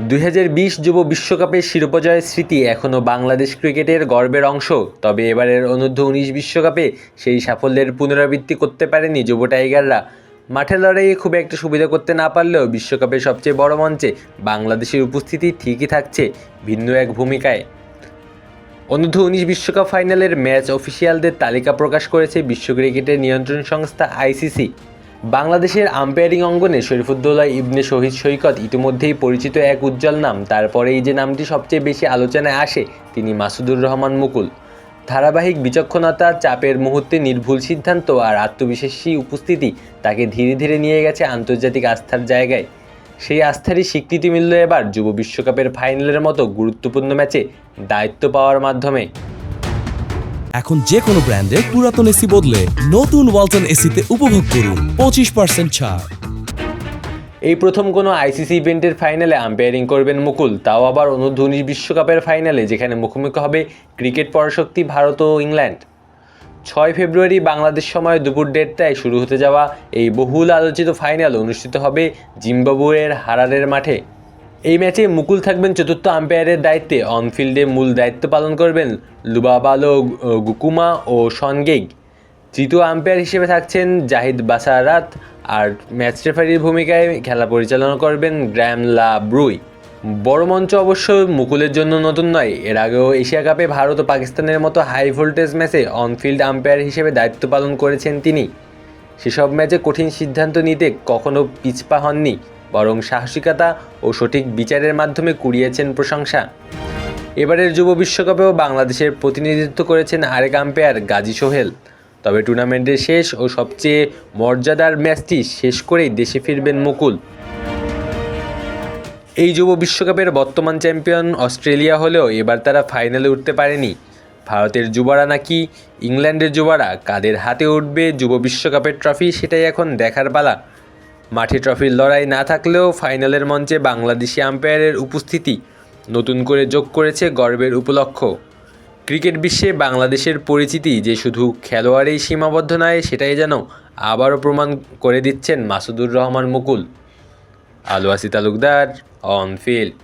2020 যুব বিশ্বকাপের শিরোপা জয়ের স্মৃতি এখনও বাংলাদেশ ক্রিকেটের গর্বের অংশ। তবে এবারের অনূর্ধ্ব-19 বিশ্বকাপে সেই সাফল্যের পুনরাবৃত্তি করতে পারেনি যুব টাইগাররা। মাঠের লড়াইয়ে খুব একটা সুবিধা করতে না পারলেও বিশ্বকাপের সবচেয়ে বড় মঞ্চে বাংলাদেশের উপস্থিতি ঠিকই থাকছে ভিন্ন এক ভূমিকায়। অনূর্ধ্ব-19 বিশ্বকাপ ফাইনালের ম্যাচ অফিসিয়ালদের তালিকা প্রকাশ করেছে বিশ্ব ক্রিকেটের নিয়ন্ত্রণ সংস্থা আইসিসি। বাংলাদেশের আম্পায়ারিং অঙ্গনে শরীফুদ্দৌলা ইবনে শহীদ সৈকত ইতিমধ্যেই পরিচিত এক উজ্জ্বল নাম। তারপরেই যে নামটি সবচেয়ে বেশি আলোচনায় আসে তিনি মাসুদুর রহমান মুকুল। ধারাবাহিক বিচক্ষণতা, চাপের মুহূর্তে নির্ভুল সিদ্ধান্ত আর আত্মবিশ্বাসী উপস্থিতি তাকে ধীরে ধীরে নিয়ে গেছে আন্তর্জাতিক আস্থার জায়গায়। সেই আস্থারই স্বীকৃতি মিলল এবার যুব বিশ্বকাপের ফাইনালের মতো গুরুত্বপূর্ণ ম্যাচে দায়িত্ব পাওয়ার মাধ্যমে। এখন যে কোনো ব্র্যান্ডের পুরাতন এসি বদলে নতুন ওয়ালটন এসিতে উপভোগ করুন 25% ছাড়। এই প্রথম কোনো আইসিসি ইভেন্টের ফাইনালে আম্পায়ারিং করবেন মুকুল, তাও আবার অনূর্ধ্ব-19 বিশ্বকাপের ফাইনালে, যেখানে মুখোমুখি হবে ক্রিকেট পরাশক্তি ভারত ও ইংল্যান্ড। 6 ফেব্রুয়ারি বাংলাদেশ সময় দুপুর 1:30টায় শুরু হতে যাওয়া এই বহুল আলোচিত ফাইনাল অনুষ্ঠিত হবে জিম্বাবুয়ের হারারের মাঠে। এই ম্যাচে মুকুল থাকবেন চতুর্থ আম্পায়ারের দায়িত্বে। অনফিল্ডে মূল দায়িত্ব পালন করবেন লুবাবালো গুকুমা ও শন গেইগ। তৃতীয় আম্পায়ার হিসেবে থাকছেন জাহিদ বাসারাত, আর ম্যাচ রেফারির ভূমিকায় খেলা পরিচালনা করবেন গ্র্যাম লা ব্রুই। বড় মঞ্চ অবশ্য মুকুলের জন্য নতুন নয়। এর আগেও এশিয়া কাপে ভারত ও পাকিস্তানের মতো হাই ভোল্টেজ ম্যাচে অনফিল্ড আম্পায়ার হিসেবে দায়িত্ব পালন করেছেন তিনি। সেসব ম্যাচে কঠিন সিদ্ধান্ত নিতে কখনো পিছপা হননি, বরং সাহসিকতা ও সঠিক বিচারের মাধ্যমে কুড়িয়েছেন প্রশংসা। এবারের যুব বিশ্বকাপেও বাংলাদেশের প্রতিনিধিত্ব করেছেন আরেক আম্পায়ার গাজী সোহেল। তবে টুর্নামেন্টের শেষ ও সবচেয়ে মর্যাদার ম্যাচটি শেষ করেই দেশে ফিরবেন মুকুল। এই যুব বিশ্বকাপের বর্তমান চ্যাম্পিয়ন অস্ট্রেলিয়া হলেও এবার তারা ফাইনালে উঠতে পারেনি। ভারতের যুবারা নাকি ইংল্যান্ডের যুবারা, কাদের হাতে উঠবে যুব বিশ্বকাপের ট্রফি সেটাই এখন দেখার পালা। মাঠে ট্রফির লড়াই না থাকলেও ফাইনালের মঞ্চে বাংলাদেশি আম্পায়ারের উপস্থিতি নতুন করে যোগ করেছে গর্বের উপলক্ষ। ক্রিকেট বিশ্বে বাংলাদেশের পরিচিতি যে শুধু খেলোয়াড়েই সীমাবদ্ধ নয়, সেটাই যেন আবারও প্রমাণ করে দিচ্ছেন মাসুদুর রহমান মুকুল। আলু আসি তালুকদার, অন ফিল্ড।